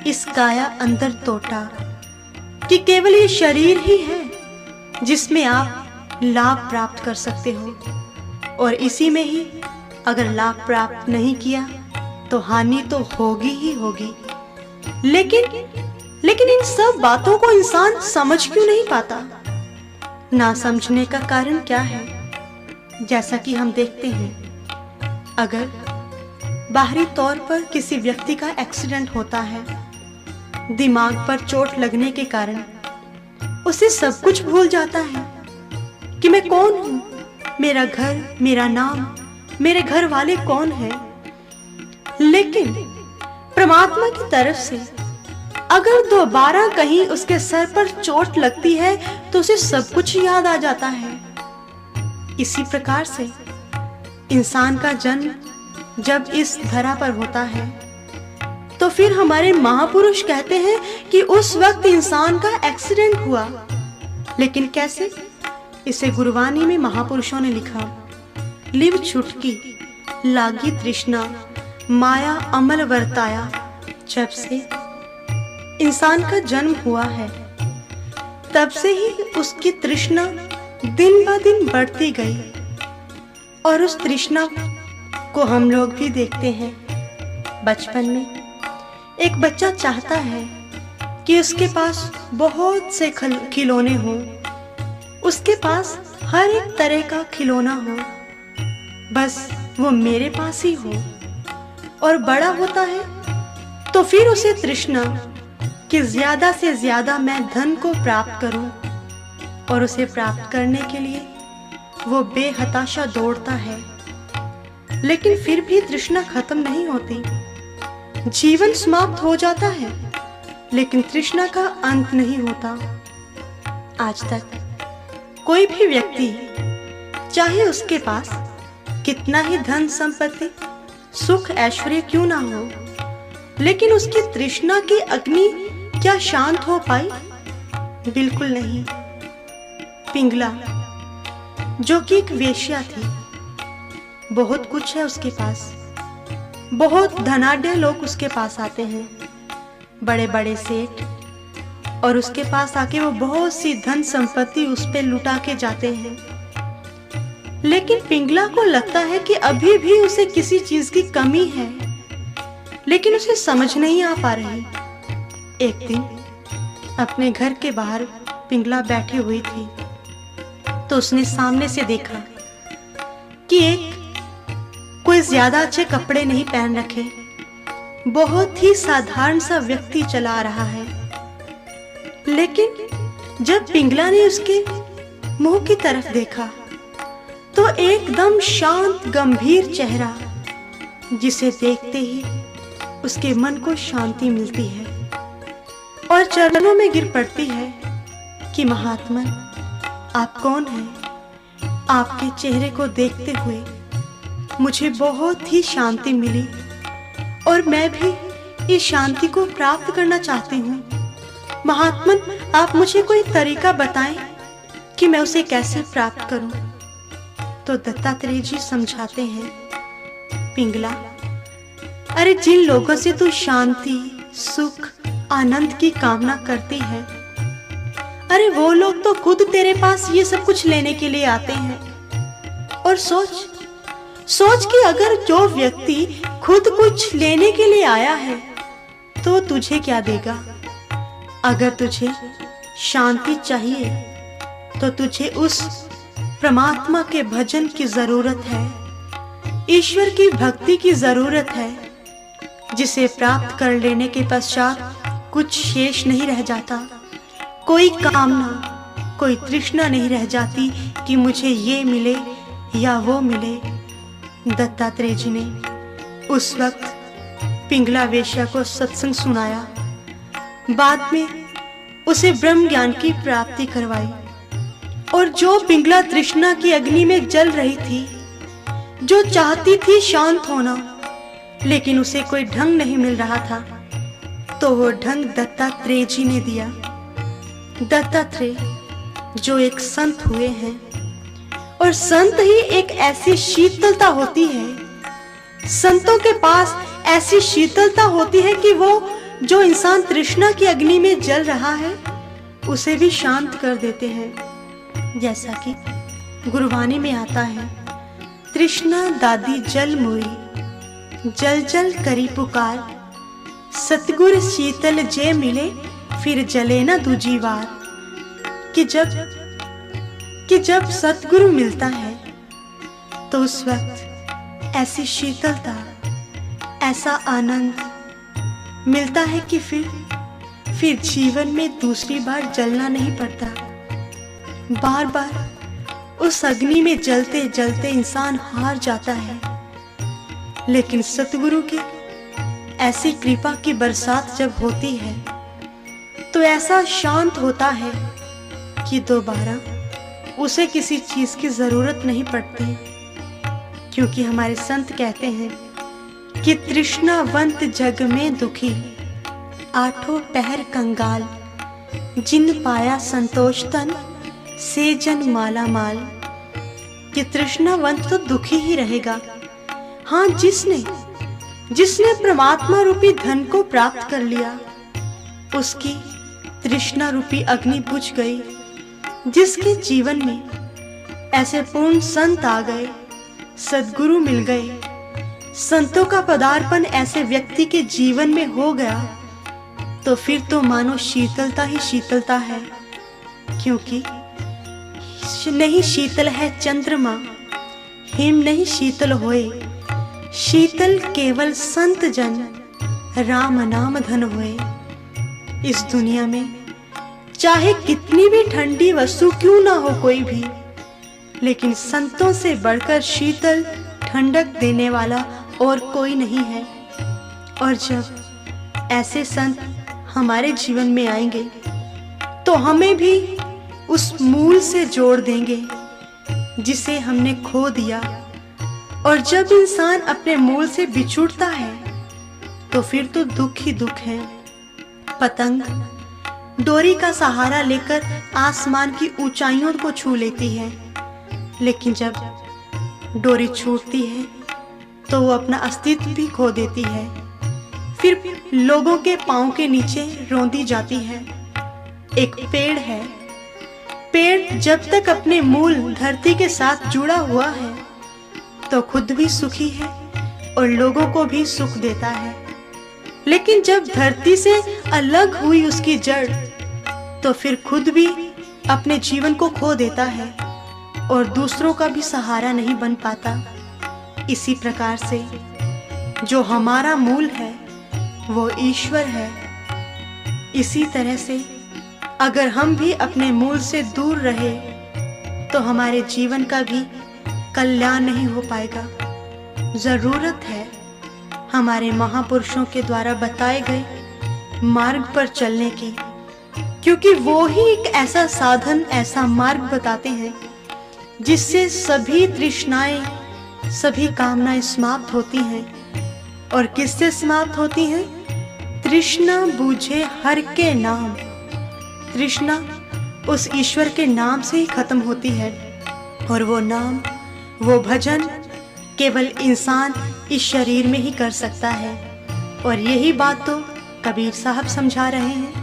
इस काया अंदर तोटा, कि केवल ये शरीर ही है जिसमें आप लाभ प्राप्त कर सकते हो और इसी में ही अगर लाभ प्राप्त नहीं किया तो हानि तो होगी ही होगी। लेकिन इन सब बातों को इंसान समझ क्यों नहीं पाता? ना समझने का कारण क्या है? जैसा कि हम देखते हैं, अगर बाहरी तौर पर किसी व्यक्ति का एक्सीडेंट होता है, दिमाग पर चोट लगने के कारण उसे सब कुछ भूल जाता है कि मैं कौन हूं, मेरा घर, मेरा नाम, मेरे घर वाले कौन हैं। लेकिन परमात्मा की तरफ से अगर दोबारा कहीं उसके सर पर चोट लगती है तो उसे सब कुछ याद आ जाता है। इसी प्रकार से इंसान का जन्म जब इस धरा पर होता है तो फिर हमारे महापुरुष कहते हैं कि उस वक्त इंसान का एक्सीडेंट हुआ। लेकिन कैसे? इसे गुरबानी में महापुरुषों ने लिखा, लिव छुटकी लागी तृष्णा, माया अमल वर्ताया। जब से इंसान का जन्म हुआ है तब से ही उसकी तृष्णा दिन ब दिन बढ़ती गई और उस तृष्णा को हम लोग भी देखते हैं। बचपन में एक बच्चा चाहता है कि उसके पास बहुत से खिलौने हों, उसके पास हर एक तरह का खिलौना हो, बस वो मेरे पास ही हो। और बड़ा होता है तो फिर उसे तृष्णा कि ज्यादा से ज्यादा मैं धन को प्राप्त करूं, और उसे प्राप्त करने के लिए वो बेहताशा दौड़ता है। लेकिन फिर भी तृष्णा खत्म नहीं होती। जीवन समाप्त हो जाता है लेकिन तृष्णा का अंत नहीं होता। आज तक कोई भी व्यक्ति, चाहे उसके पास कितना ही धन संपत्ति, सुख ऐश्वर्य क्यों ना हो, लेकिन उसकी तृष्णा की अग्नि क्या शांत हो पाई? बिल्कुल नहीं। पिंगला, जो कि एक वेश्या थी, बहुत कुछ है उसके पास, बहुत धनाढ्य लोग उसके पास आते हैं, बड़े बड़े सेठ, और उसके पास आके वो बहुत सी धन संपत्ति उस पे लुटा के जाते हैं। लेकिन पिंगला को लगता है कि अभी भी उसे किसी चीज की कमी है, लेकिन उसे समझ नहीं आ पा रही। एक दिन अपने घर के बाहर पिंगला बैठी हुई थी, तो उसने सामने से देखा कि एक कोई ज्यादा अच्छे कपड़े नहीं पहन रखे, बहुत ही साधारण सा व्यक्ति चला रहा है। लेकिन जब पिंगला ने उसके मुंह की तरफ देखा तो एकदम शांत गंभीर चेहरा, जिसे देखते ही उसके मन को शांति मिलती है और चरणों में गिर पड़ती है कि महात्मा, आप कौन हैं? आपके चेहरे को देखते हुए मुझे बहुत ही शांति मिली और मैं भी इस शांति को प्राप्त करना चाहती हूँ। महात्मन, आप मुझे कोई तरीका बताएं कि मैं उसे कैसे प्राप्त करूं। तो दत्तात्रेय जी समझाते हैं, पिंगला, अरे जिन लोगों से तू शांति, सुख, आनंद की कामना करती है, अरे वो लोग तो खुद तेरे पास ये सब कुछ लेने के लिए आते हैं। और सोच कि अगर जो व्यक्ति खुद कुछ लेने के लिए आया है तो तुझे क्या देगा। अगर तुझे शांति चाहिए तो तुझे उस परमात्मा के भजन की जरूरत है, ईश्वर की भक्ति की जरूरत है, जिसे प्राप्त कर लेने के पश्चात कुछ शेष नहीं रह जाता, कोई कामना, कोई तृष्णा नहीं रह जाती कि मुझे ये मिले या वो मिले। दत्तात्रेय जी ने उस वक्त पिंगला वेश्या को सत्संग सुनाया, बाद में उसे ब्रह्म ज्ञान की प्राप्ति करवाई। और जो पिंगला तृष्णा की अग्नि में जल रही थी, जो चाहती थी शांत होना, लेकिन उसे कोई ढंग नहीं मिल रहा था, तो वो ढंग दत्तात्रेय जी ने दिया। दत्तात्रेय जो एक संत हुए हैं, और संत ही एक ऐसी शीतलता होती है, संतों के पास ऐसी शीतलता होती है कि वो जो इंसान तृष्णा की अग्नि में जल रहा है उसे भी शांत कर देते हैं। जैसा कि गुरबानी में आता है, तृष्णा दादी जल मुई, जल जल करी पुकार, सतगुर शीतल जे मिले, फिर जले ना दूजी बार। कि जब सतगुरु मिलता है तो उस वक्त ऐसी शीतलता, ऐसा आनंद मिलता है कि फिर जीवन में दूसरी बार जलना नहीं पड़ता। बार बार उस अग्नि में जलते जलते इंसान हार जाता है, लेकिन सतगुरु की ऐसी कृपा की बरसात जब होती है तो ऐसा शांत होता है कि दोबारा उसे किसी चीज की जरूरत नहीं पड़ती। क्योंकि हमारे संत कहते हैं कि तृष्णावंत जग में दुखी, आठों पहर कंगाल, जिन पाया संतोष तन, से जन माला माल। कि तृष्णावंत तो दुखी ही रहेगा। हाँ, जिसने परमात्मा रूपी धन को प्राप्त कर लिया, उसकी तृष्णा रूपी अग्नि बुझ गई। जिसके जीवन में ऐसे पूर्ण संत आ गए, सद्गुरु मिल गए, संतों का पदार्पण ऐसे व्यक्ति के जीवन में हो गया, तो फिर तो मानो शीतलता ही शीतलता है। क्योंकि नहीं शीतल है चंद्रमा, हिम नहीं शीतल होए, शीतल केवल संत जन, राम नाम धन होए। इस दुनिया में चाहे कितनी भी ठंडी वस्तु क्यों ना हो कोई भी, लेकिन संतों से बढ़कर शीतल ठंडक देने वाला और कोई नहीं है। और जब ऐसे संत हमारे जीवन में आएंगे तो हमें भी उस मूल से जोड़ देंगे जिसे हमने खो दिया। और जब इंसान अपने मूल से बिछुड़ता है तो फिर तो दुख ही दुख है। पतंग डोरी का सहारा लेकर आसमान की ऊंचाइयों को छू लेती है, लेकिन जब डोरी छूटती है तो वो अपना अस्तित्व भी खो देती है, फिर लोगों के पांव के नीचे रौंदी जाती है। एक पेड़ है, पेड़ जब तक अपने मूल धरती के साथ जुड़ा हुआ है तो खुद भी सुखी है और लोगों को भी सुख देता है, लेकिन जब धरती से अलग हुई उसकी जड़ तो फिर खुद भी अपने जीवन को खो देता है और दूसरों का भी सहारा नहीं बन पाता। इसी प्रकार से जो हमारा मूल है वो ईश्वर है। इसी तरह से अगर हम भी अपने मूल से दूर रहे तो हमारे जीवन का भी कल्याण नहीं हो पाएगा। जरूरत है हमारे महापुरुषों के द्वारा बताए गए मार्ग पर चलने की, क्योंकि वो ही एक ऐसा साधन, ऐसा मार्ग बताते हैं जिससे सभी तृष्णाएं, सभी कामनाएं समाप्त होती हैं। और किससे समाप्त होती हैं? तृष्णा बूझे हर के नाम। तृष्णा उस ईश्वर के नाम से ही खत्म होती है, और वो नाम, वो भजन केवल इंसान इस शरीर में ही कर सकता है। और यही बात तो कबीर साहब समझा रहे हैं।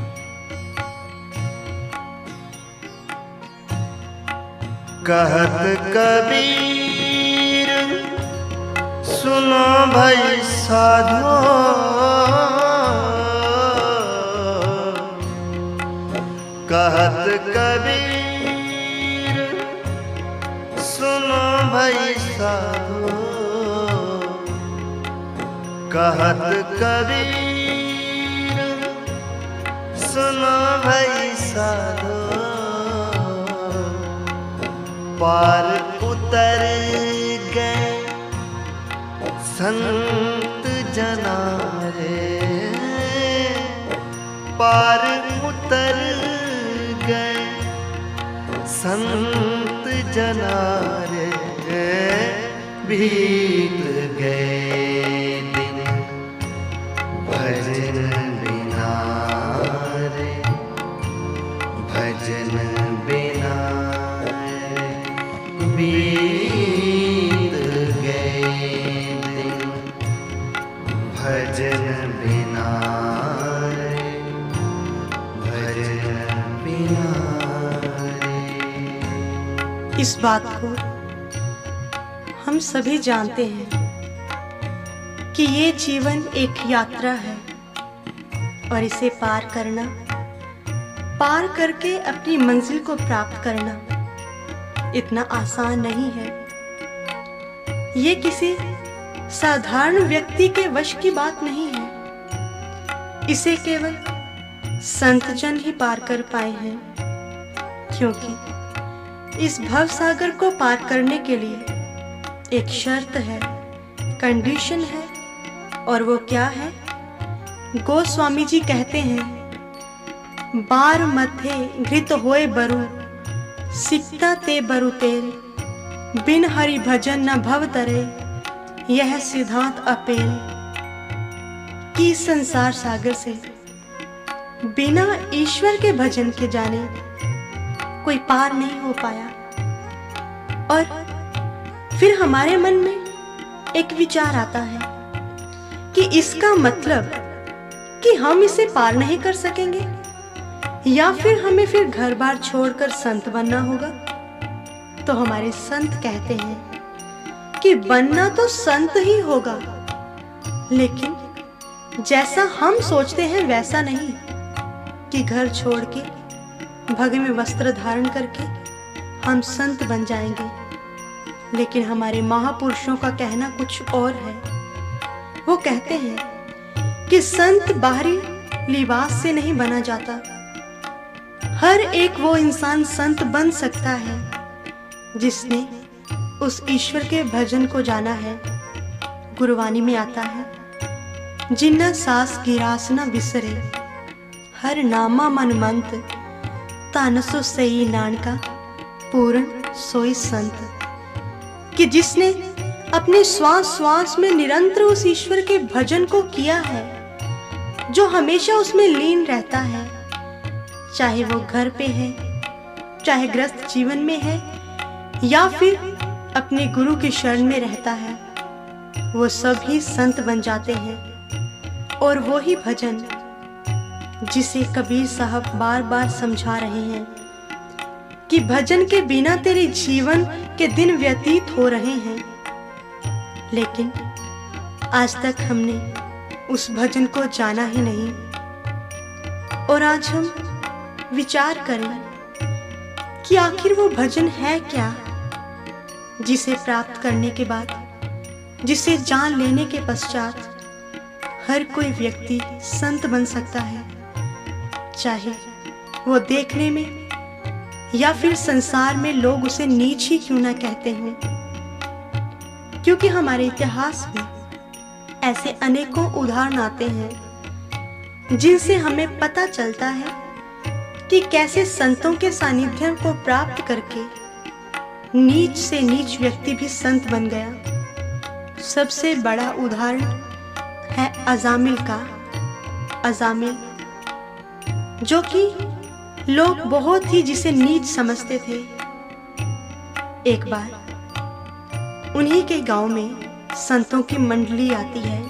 कहत कबीर सुनो भाई साधो, कहत कबीर सुनो भाई साधो, कहत कबीर सुनो भाई साधो, पार उतर गए संत जना रे, पार उतर गए संत जना रे, बीत गए दिन भजन बिना रे, भजन बिना रे, बीत गए दिन भजन बिना रे, भजन बिना रे। इस बात को हम सभी जानते हैं कि ये जीवन एक यात्रा है और इसे पार करना, पार करके अपनी मंजिल को प्राप्त करना इतना आसान नहीं है। ये किसी साधारण व्यक्ति के वश की बात नहीं है। इसे केवल संत जन ही पार कर पाए हैं, क्योंकि इस भव सागर को पार करने के लिए एक शर्त है, कंडीशन है, और वो क्या है? गोस्वामी जी कहते हैं, बार मथे घृत होए बरु, सिकता ते बरु तेल, बिन हरि भजन न भव तरे, यह सिद्धांत अपेल। कि संसार सागर से बिना ईश्वर के भजन के जाने कोई पार नहीं हो पाया। और फिर हमारे मन में एक विचार आता है कि इसका मतलब कि हम इसे पार नहीं कर सकेंगे, या फिर हमें फिर घर बार छोड़कर संत बनना होगा। तो हमारे संत कहते हैं कि बनना तो संत ही होगा, लेकिन जैसा हम सोचते हैं वैसा नहीं कि घर छोड़ के भगवे में वस्त्र धारण करके हम संत बन जाएंगे। लेकिन हमारे महापुरुषों का कहना कुछ और है। वो कहते हैं कि संत बाहरी लिबास से नहीं बना जाता। हर एक वो इंसान संत बन सकता है जिसने उस ईश्वर के भजन को जाना है। गुरबानी में आता है, जिन्ना सास गिरास न बिसरे, हर नामा मन मंत, तानसो सही नानका, पूर्ण सोई संत। कि जिसने अपने श्वास श्वास में निरंतर उस ईश्वर के भजन को किया है, जो हमेशा उसमें लीन रहता है, चाहे वो घर पे है, चाहे ग्रस्त जीवन में है, या फिर अपने गुरु की शरण में रहता है, वो सभी संत बन जाते हैं। और वो ही भजन जिसे कबीर साहब बार बार समझा रहे हैं कि भजन के बिना तेरे जीवन के दिन व्यतीत हो रहे हैं, लेकिन आज तक हमने उस भजन को जाना ही नहीं। और आज हम विचार करें कि आखिर वो भजन है क्या, जिसे प्राप्त करने के बाद, जिसे जान लेने के पश्चात हर कोई व्यक्ति संत बन सकता है, चाहे वो देखने में या फिर संसार में लोग उसे नीच ही क्यों ना कहते हैं। क्योंकि हमारे इतिहास में ऐसे अनेकों उदाहरण आते हैं जिनसे हमें पता चलता है कि कैसे संतों के सानिध्य को प्राप्त करके नीच से नीच व्यक्ति भी संत बन गया। सबसे बड़ा उदाहरण है अजामिल का। अजामिल जो कि लोग बहुत ही जिसे नीच समझते थे। एक बार उन्हीं के गांव में संतों की मंडली आती है,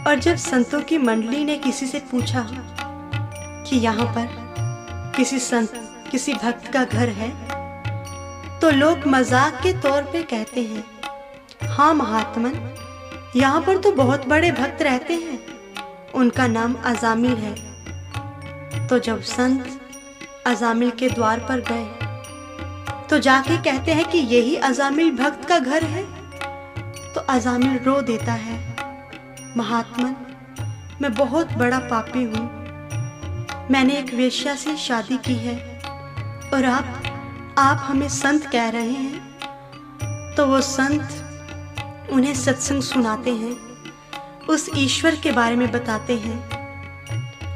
और जब संतों की मंडली ने किसी से पूछा कि यहाँ पर किसी भक्त का घर है, तो लोग मजाक के तौर पे कहते हैं, हाँ महात्मन, यहाँ पर तो बहुत बड़े भक्त रहते हैं, उनका नाम अजामिल है। तो जब संत अजामिल के द्वार पर गए तो जाके कहते हैं कि यही अजामिल भक्त का घर है। तो अजामिल रो देता है, महात्मन, मैं बहुत बड़ा पापी हूँ, मैंने एक वेश्या से शादी की है और आप हमें संत कह रहे हैं। तो वो संत उन्हें सत्संग सुनाते हैं, उस ईश्वर के बारे में बताते हैं,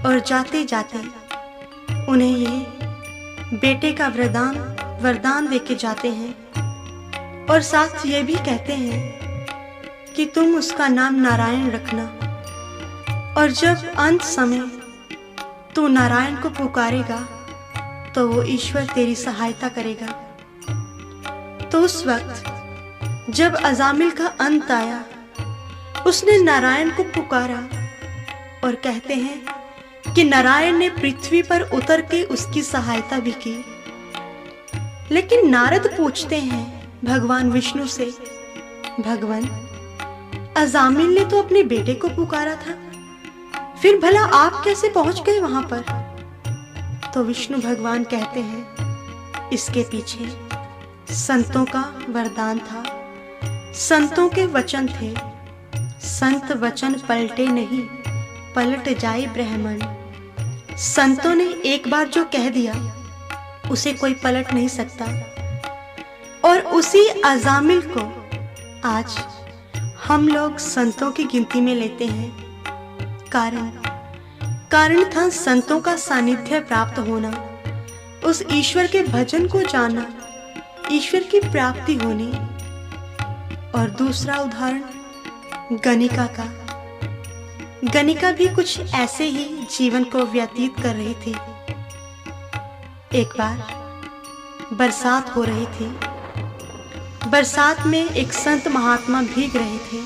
और जाते जाते उन्हें ये बेटे का वरदान देके जाते हैं, और साथ ये भी कहते हैं कि तुम उसका नाम नारायण रखना, और जब अंत समय तू नारायण को पुकारेगा तो वो ईश्वर तेरी सहायता करेगा। तो उस वक्त जब अजामिल का अंत आया, उसने नारायण को पुकारा, और कहते हैं कि नारायण ने पृथ्वी पर उतर के उसकी सहायता भी की। लेकिन नारद पूछते हैं भगवान विष्णु से, भगवान, अजामिल ने तो अपने बेटे को पुकारा था, फिर भला आप कैसे पहुंच गए वहां पर? तो विष्णु भगवान कहते हैं, इसके पीछे संतों का वरदान था, संतों के वचन थे। संत वचन पलटे नहीं, पलट जाए ब्रह्मन। संतों ने एक बार जो कह दिया उसे कोई पलट नहीं सकता। और उसी अजामिल को आज हम लोग संतों की गिनती में लेते हैं। कारण था संतों का सानिध्य प्राप्त होना, उस ईश्वर के भजन को जानना, ईश्वर की प्राप्ति होनी। और दूसरा उदाहरण गणिका का। गणिका भी कुछ ऐसे ही जीवन को व्यतीत कर रही थी। एक बार बरसात हो रही थी। बरसात में एक संत महात्मा भीग रहे थे,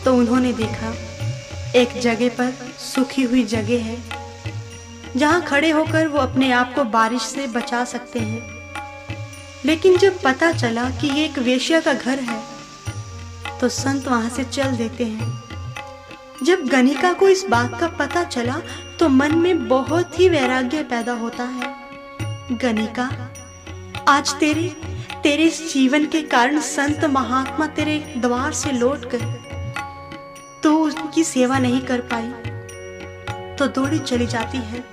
तो उन्होंने देखा एक जगह पर सूखी हुई जगह है जहां खड़े होकर वो अपने आप को बारिश से बचा सकते हैं। लेकिन जब पता चला कि ये एक वेश्या का घर है तो संत वहां से चल देते हैं। जब गणिका को इस बात का पता चला तो मन में बहुत ही वैराग्य पैदा होता है। गणिका, आज तेरे इस जीवन के कारण संत महात्मा तेरे द्वार से लौट गए, तो उनकी सेवा नहीं कर पाई, तो दौड़ी चली जाती है।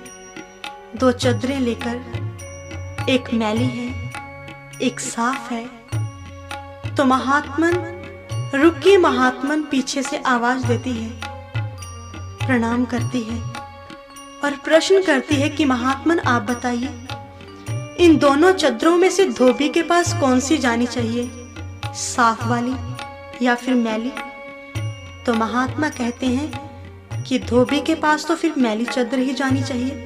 2 चद्दरें लेकर, एक मैली है, एक साफ है। तो महात्मन, रुकिए महात्मन, पीछे से आवाज देती है, प्रणाम करती है और प्रश्न करती है कि महात्मन आप बताइए, इन दोनों चद्दरों में से धोबी के पास कौन सी जानी चाहिए, साफ वाली या फिर मैली? तो महात्मा कहते हैं कि धोबी के पास तो फिर मैली चद्दर ही जानी चाहिए।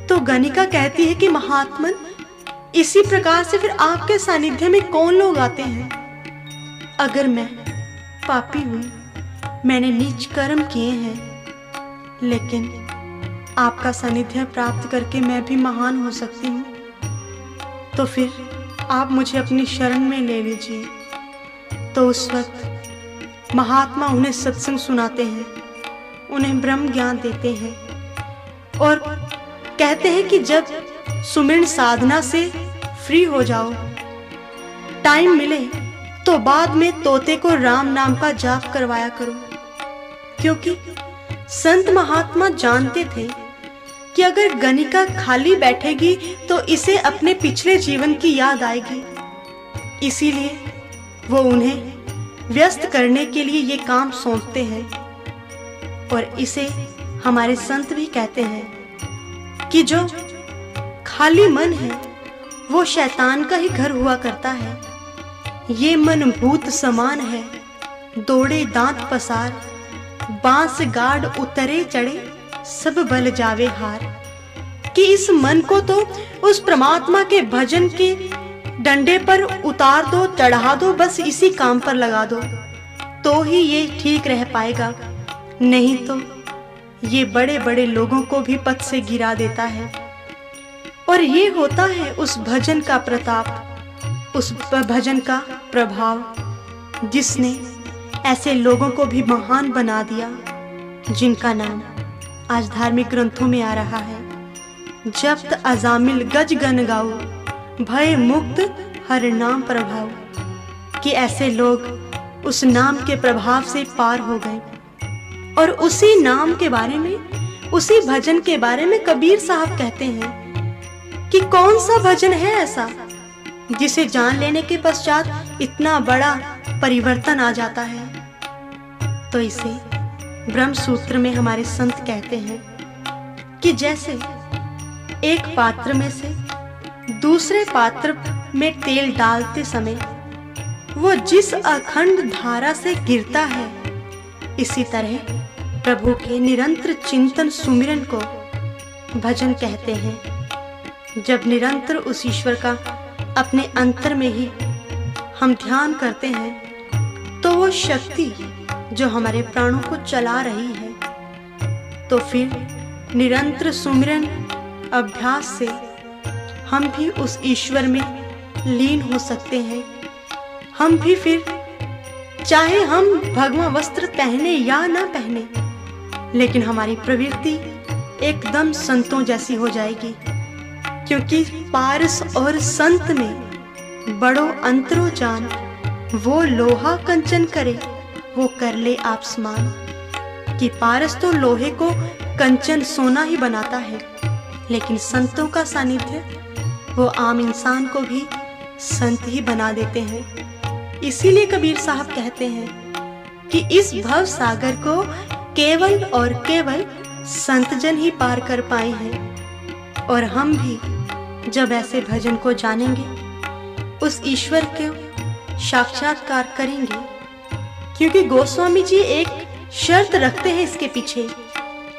तो गणिका कहती है कि महात्मन, इसी प्रकार से फिर आपके सानिध्य में कौन लोग आते हैं? अगर मैं पापी हूं, मैंने नीच कर्म किए हैं, लेकिन आपका सानिध्य प्राप्त करके मैं भी महान हो सकती हूँ। तो फिर आप मुझे अपनी शरण में ले लीजिए। तो उस वक्त महात्मा उन्हें सत्संग सुनाते हैं, उन्हें ब्रह्म ज्ञान देते हैं और कहते हैं कि जब सुमिरन साधना से फ्री हो जाओ, टाइम मिले तो बाद में तोते को राम नाम का जाप करवाया करो, क्योंकि संत महात्मा जानते थे कि अगर गणिका खाली बैठेगी तो इसे अपने पिछले जीवन की याद आएगी। इसीलिए वो उन्हें व्यस्त करने के लिए ये काम सौंपते हैं। और इसे हमारे संत भी कहते हैं कि जो खाली मन है वो शैतान का ही घर हुआ करता है। ये मन भूत समान है, दौड़े दांत पसार, बांस गाड़ उतरे चढ़े, सब बल जावे हार। कि इस मन को तो उस परमात्मा के भजन के डंडे पर उतार दो, चढ़ा दो, बस इसी काम पर लगा दो, तो ही ये ठीक रह पाएगा। नहीं तो ये बड़े बड़े लोगों को भी पथ से गिरा देता है। और ये होता है उस भजन का प्रताप, उस भजन का प्रभाव, जिसने ऐसे लोगों को भी महान बना दिया, जिनका नाम आज धार्मिक ग्रंथों में आ रहा है। जप्त अजामिल गज गन गाओ, भय मुक्त हर नाम प्रभाव। कि ऐसे लोग उस नाम के प्रभाव से पार हो गए। और उसी नाम के बारे में, उसी भजन के बारे में कबीर साहब कहते हैं कि कौन सा भजन है ऐसा जिसे जान लेने के पश्चात इतना बड़ा परिवर्तन आ जाता है। तो इसे ब्रह्म सूत्र में हमारे संत कहते हैं कि जैसे एक पात्र में से दूसरे पात्र में तेल डालते समय वो जिस अखंड धारा से गिरता है, इसी तरह प्रभु के निरंतर चिंतन सुमिरन को भजन कहते हैं। जब निरंतर उस ईश्वर का अपने अंतर में ही हम ध्यान करते हैं, तो वो शक्ति जो हमारे प्राणों को चला रही है, तो फिर निरंतर सुमिरन अभ्यास से हम भी उस ईश्वर में लीन हो सकते हैं। हम भी फिर चाहे हम भगवा वस्त्र पहने या ना पहने, लेकिन हमारी प्रवृत्ति एकदम संतों जैसी हो जाएगी, क्योंकि पारस और संत में बड़ो अंतरो जान। वो लोहा कंचन करे, वो कर ले आप समान। कि पारस तो लोहे को कंचन सोना ही बनाता है, लेकिन संतों का सानिध्य वो आम इंसान को भी संत ही बना देते हैं। इसीलिए कबीर साहब कहते हैं कि इस भव सागर को केवल और केवल संत जन ही पार कर पाए हैं। और हम भी जब ऐसे भजन को जानेंगे, उस ईश्वर के साक्षात्कार करेंगे। क्योंकि गोस्वामी जी एक शर्त रखते हैं इसके पीछे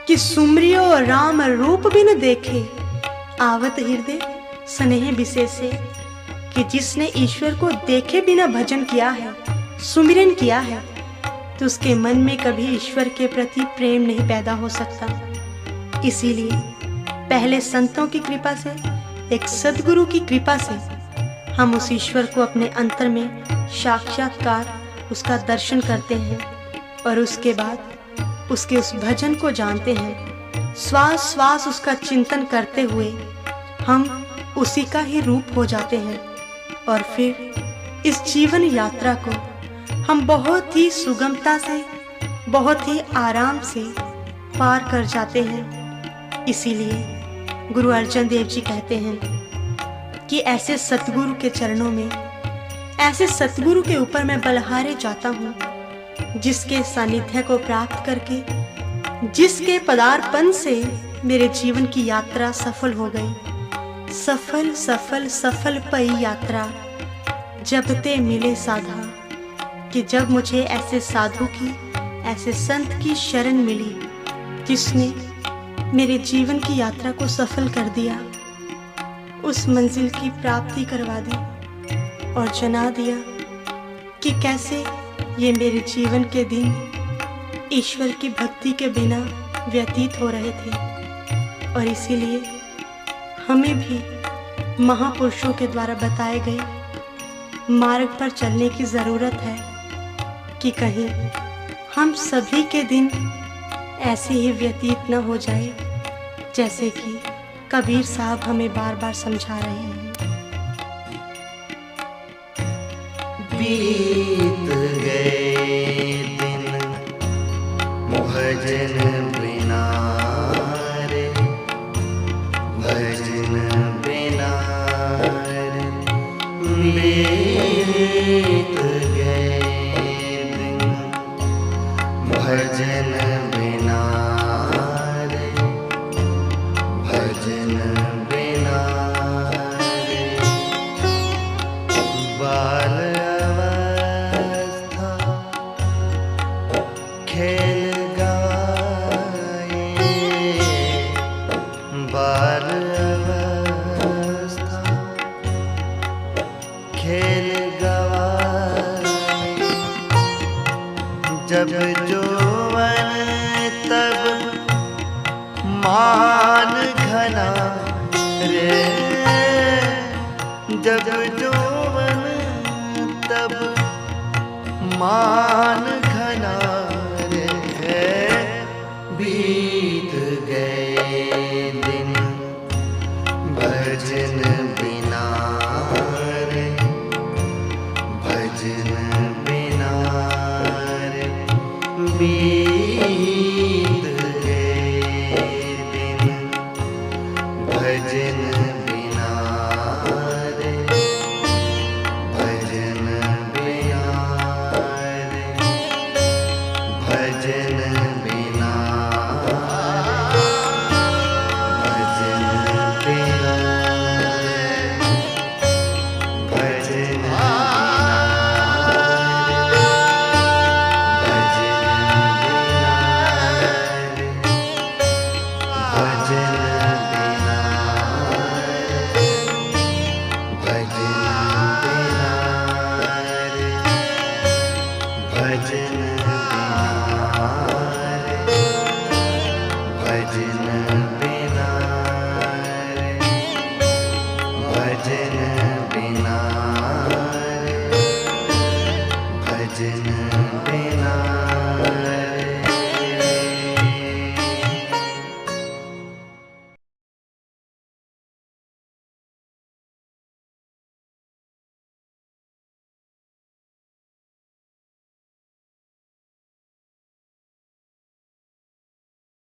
कि सुमरियो राम रूप बिन देखे, आवत हृदय स्नेह विशेषे। कि जिसने ईश्वर को देखे बिना भजन किया है, सुमिरन किया है, तो उसके मन में कभी ईश्वर के प्रति प्रेम नहीं पैदा हो सकता। इसीलिए पहले संतों की कृपा से, एक सद्गुरु की कृपा से हम उस ईश्वर को अपने अंतर में साक्षात्कार, उसका दर्शन करते हैं। और उसके बाद उसके उस भजन को जानते हैं। श्वास श्वास उसका चिंतन करते हुए हम उसी का ही रूप हो जाते हैं। और फिर इस जीवन यात्रा को हम बहुत ही सुगमता से, बहुत ही आराम से पार कर जाते हैं। इसीलिए गुरु अर्जन देव जी कहते हैं कि ऐसे सतगुरु के चरणों में, ऐसे सतगुरु के ऊपर मैं बलहारे जाता हूँ, जिसके सानिध्य को प्राप्त करके, जिसके पदार्पण से मेरे जीवन की यात्रा सफल हो गई। सफल सफल सफल पई यात्रा, जब ते मिले साधा। कि जब मुझे ऐसे साधु की, ऐसे संत की शरण मिली, जिसने मेरे जीवन की यात्रा को सफल कर दिया, उस मंजिल की प्राप्ति करवा दी और जना दिया कि कैसे ये मेरे जीवन के दिन ईश्वर की भक्ति के बिना व्यतीत हो रहे थे। और इसीलिए हमें भी महापुरुषों के द्वारा बताए गए मार्ग पर चलने की ज़रूरत है कि कहीं हम सभी के दिन ऐसे ही व्यतीत न हो जाए जैसे कि कबीर साहब हमें बार बार समझा रहे हैं। बीत गए दिन भजन बिना रे, भजन बिना रे। बीत गए दिन भजन बिना रे, भजन बिना रे। बाल खेल गवाए, बाल अवस्था खेल गवाए। जब जौवन तब मान घना रे, जब जौवन तब मान घना रे। बीत गए दिन भजन बिना रे, भजन बिना रे। बीत गए दिन भजन बिना रे, भजन बिना रे, भजन बिना रे, भजन बिना रे, भजन भजन